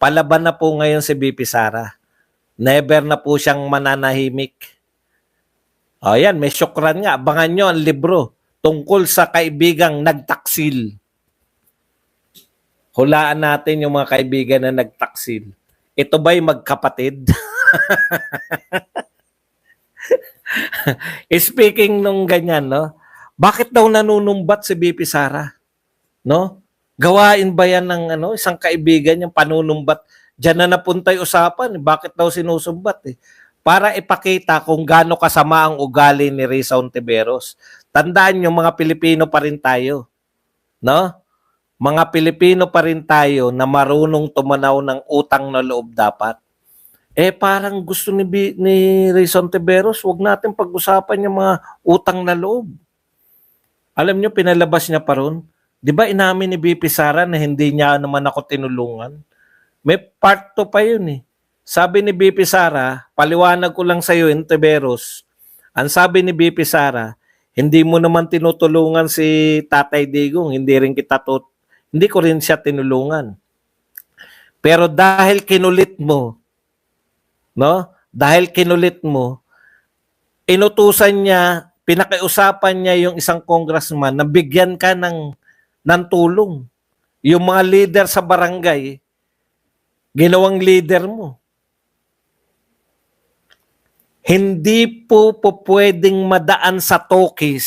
Palaban na po ngayon si BP Sara. Never na po siyang mananahimik. O yan, may syukran nga. Abangan nyo ang libro tungkol sa kaibigang nagtaksil. Hulaan natin yung mga kaibigan na nagtaksil. Ito ba'y magkapatid? Speaking nung ganyan, no? Bakit daw nanunumbat si BP Sara? No? Gawain ba yan ng isang kaibigan yung panunumbat? Diyan na napunta yung usapan. Bakit daw sinusumbat? Para ipakita kung gaano kasama ang ugali ni Risa Hontiveros. Tandaan nyo, mga Pilipino pa rin tayo. No? Mga Pilipino pa rin tayo na marunong tumanaw ng utang na loob dapat. Parang gusto ni Risa Hontiveros, wag natin pag-usapan yung mga utang na loob. Alam nyo, pinalabas niya pa ron. Di ba inamin ni BP Sara na hindi niya naman ako tinulungan? May part 2 pa yun eh. Sabi ni BP Sara, paliwanag ko lang sa iyo, Hontiveros, ang sabi ni BP Sara, hindi mo naman tinutulungan si Tatay Digong, hindi ko rin siya tinulungan. Pero dahil kinulit mo, no? Dahil kinulit mo, inutusan niya, pinakiusapan niya yung isang congressman na bigyan ka ng tulong. Yung mga leader sa barangay, ginawang leader mo. Hindi po pwedeng madaan sa tokis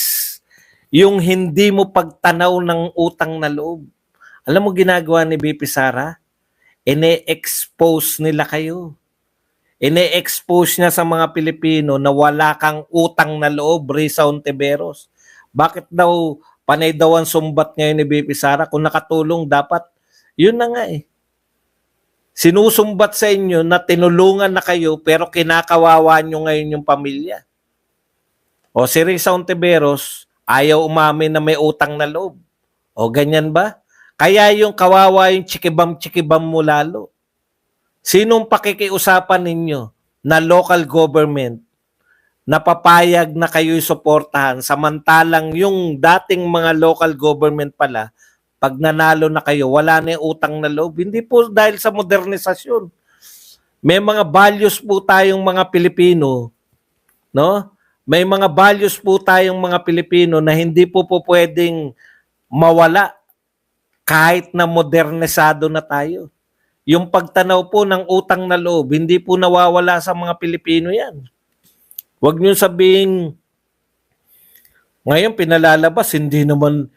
yung hindi mo pagtanaw ng utang na loob. Alam mo ginagawa ni BP Sara? Ine-expose nila kayo. Ine-expose niya sa mga Pilipino na wala kang utang na loob, Risa Hontiveros. Bakit daw panay daw ang sumbat ngayon ni BP Sara? Kung nakatulong, dapat, yun na nga eh. Sinusumbat sa inyo na tinulungan na kayo pero kinakawawa nyo ngayon yung pamilya. O si Risa Hontiveros, ayaw umamin na may utang na loob. O ganyan ba? Kaya yung kawawa yung chikibam mo lalo. Sinong pakikiusapan ninyo na local government na papayag na kayo'y suportahan samantalang yung dating mga local government pala, pag nanalo na kayo, wala na yung utang na loob. Hindi po dahil sa modernisasyon. May mga values po tayong mga Pilipino, no? May mga values po tayong mga Pilipino na hindi po pwedeng mawala kahit na modernisado na tayo. Yung pagtanaw po ng utang na loob, hindi po nawawala sa mga Pilipino yan. Huwag niyo sabihin, ngayon pinalalabas, hindi naman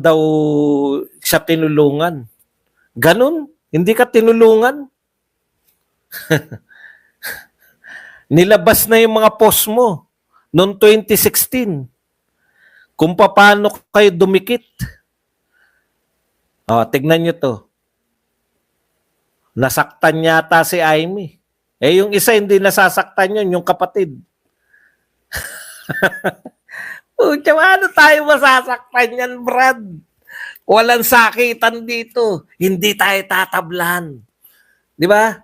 daw siya tinulungan. Ganun, hindi ka tinulungan. Nilabas na yung mga post mo noong 2016. Kung paano kayo dumikit. Tignan nyo to. Nasaktan yata si Amy. Yung isa hindi nasasaktan yun, yung kapatid. Paano tayo masasaktan yan, Brad? Walang sakitan dito. Hindi tayo tatablan. Di ba?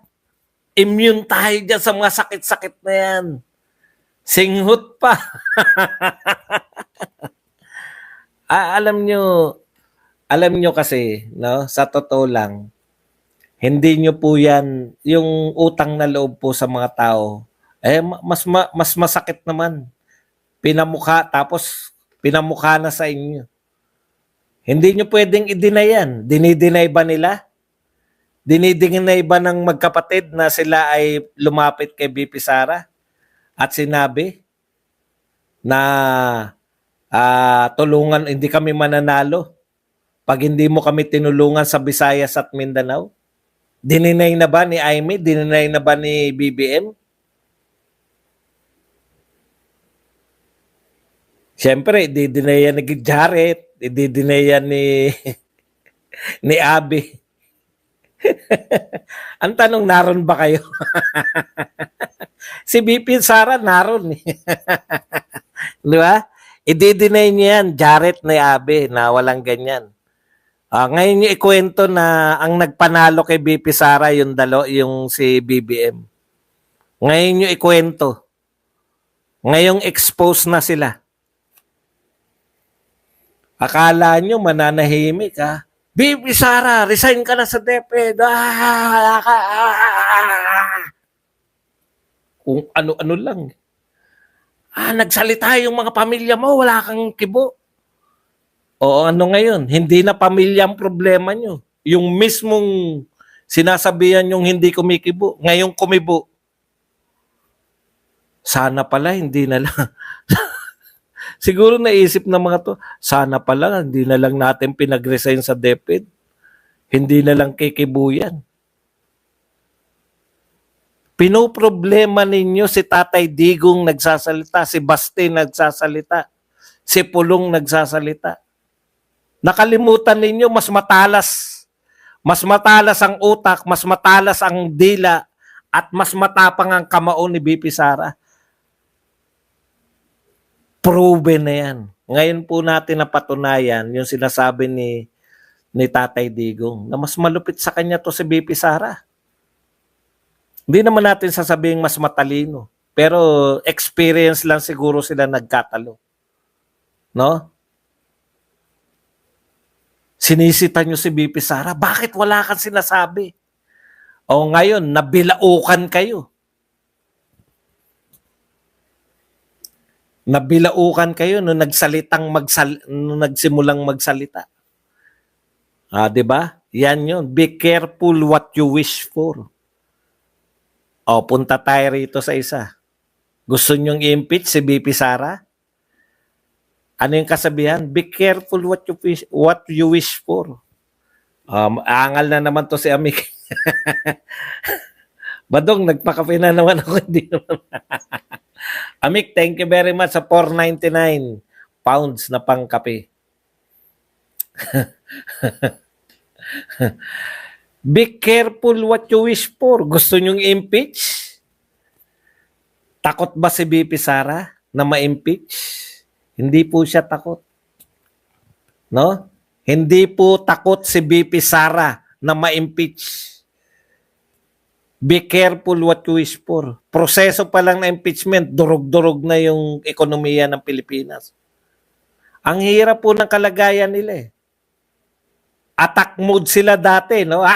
Immune tayo dyan sa mga sakit-sakit na yan. Singhot pa. Alam nyo kasi, no, sa totoo lang, hindi nyo po yan, yung utang na loob po sa mga tao, mas masakit naman. Pinamukha na sa inyo. Hindi nyo pwedeng i-deny yan. Dinideny ba nila? Dinideny ba ng magkapatid na sila ay lumapit kay BP Sara at sinabi na tulungan, hindi kami mananalo pag hindi mo kami tinulungan sa Visayas at Mindanao? Dininay na ba ni Amy? Dininay na ba ni BBM? Siyempre, didinay yan ni Jared, didinay yan ni Abby. Ang tanong, naroon ba kayo? Si BP Sara naroon. Di ba? I-deny niya yan, Jared ni Abby, na walang ganyan. Ngayon niyo ikwento na ang nagpanalo kay BP Sara yung si BBM. Ngayon niyo ikwento. Ngayong expose na sila. Akala nyo mananahimik ha? Bibi Sara, resign ka na sa DepEd. Kung ano-ano lang. Nagsalita yung mga pamilya mo, wala kang kibo. Oo, ano ngayon? Hindi na pamilya ang problema nyo. Yung mismong sinasabihan yung hindi kumikibo, ngayong kumibo. Sana pala, hindi na lang. Siguro naisip ng mga to, sana pala, hindi na lang natin pinag-resign sa DepEd. Hindi na lang kikibuyan. Pinoproblema ninyo si Tatay Digong nagsasalita, si Baste nagsasalita, si Pulong nagsasalita. Nakalimutan ninyo mas matalas ang utak, mas matalas ang dila, at mas matapang ang kamao ni BP Sara. Proven na yan. Ngayon po natin napatunayan yung sinasabi ni Tatay Digong na mas malupit sa kanya to si BP Sara. Hindi naman natin sasabing mas matalino, pero experience lang siguro sila nagkatalo. No? Sinisita nyo si BP Sara, bakit wala kang sinasabi? O ngayon, nabilaukan kayo. Nabilaukan kayo nung nung nagsimulang magsalita. 'Di ba? Yan 'yun. Be careful what you wish for. Punta tayo rito sa isa. Gusto nyong i-impeach si BP Sara? Ano yung kasabihan? Be careful what you wish for. Angal na naman to si Amik. Badong, nagpakape na naman ako. Hindi naman. Amik, thank you very much sa 499 pounds na pangkape. Be careful what you wish for. Gusto nyong impeach? Takot ba si BP Sara na ma-impeach? Hindi po siya takot. No? Hindi po takot si BP Sara na ma-impeach. Be careful what you wish for. Proseso pa lang na impeachment, durog-durog na yung ekonomiya ng Pilipinas. Ang hirap po ng kalagayan nila eh. Attack mode sila dati, no?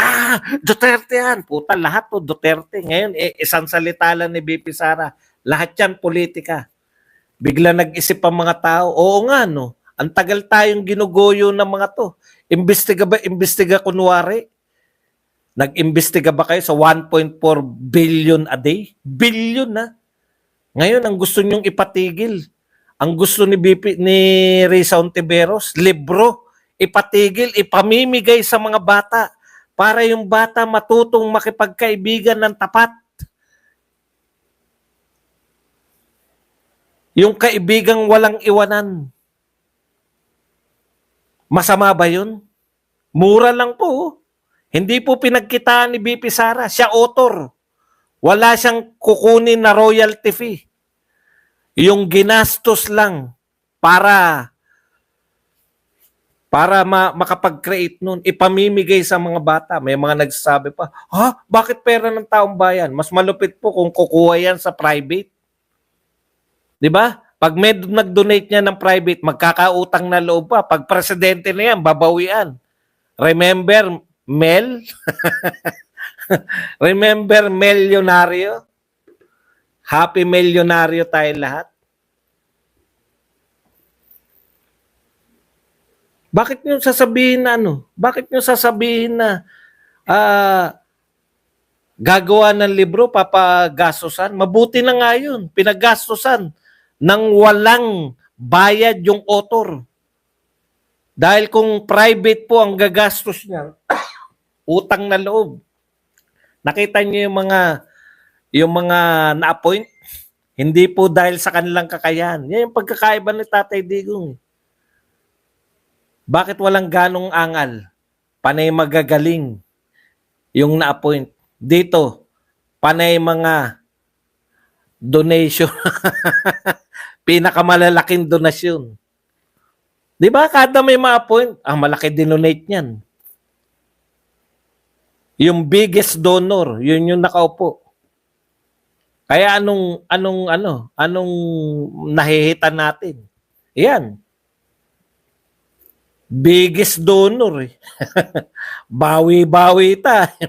Duterte yan. Puta, lahat po Duterte. Ngayon, isang salita lang ni BP Sara. Lahat yan, politika. Bigla nag-isip ang mga tao. Oo nga, no? Ang tagal tayong ginugoyo ng mga to. Imbestiga kunwari. Nag-imbestiga ba kayo sa 1.4 billion a day? Billion na. Ngayon, ang gusto nyong ipatigil. Ang gusto ni Risa Ontiveros, libro, ipatigil, ipamimigay sa mga bata para yung bata matutong makipagkaibigan ng tapat. Yung kaibigang walang iwanan. Masama ba yun? Mura lang po. Hindi po pinagkitaan ni BP Sara. Siya author. Wala siyang kukunin na royalty fee. Yung ginastos lang para makapag-create nun, ipamimigay sa mga bata. May mga nagsasabi pa, bakit pera ng taong bayan? Mas malupit po kung kukuha yan sa private. Di ba? Pag may nag-donate niya ng private, magkakautang na loob pa. Pag presidente na yan, babawian. Remember Mel? Remember Milyonaryo? Happy Milyonaryo tayo lahat. Bakit nyo sasabihin na Bakit nyo sasabihin na gagawa ng libro, papagastusan? Mabuti na nga yun. Pinagastusan ng walang bayad yung author. Dahil kung private po ang gagastos niya, utang na loob. Nakita niyo yung mga na-appoint? Hindi po dahil sa kanilang kakayahan. Yan yung pagkakaiba ni Tatay Digong. Bakit walang ganong angal? Panay magagaling yung na-appoint. Dito, panay mga donation. Pinakamalalaking donasyon. Di ba? Kada may ma-appoint, ang malaki dinonate niyan. Yung biggest donor, yun yung nakaupo. Kaya anong nahihitan natin? Yan. Biggest donor eh. Bawi-bawi tayo.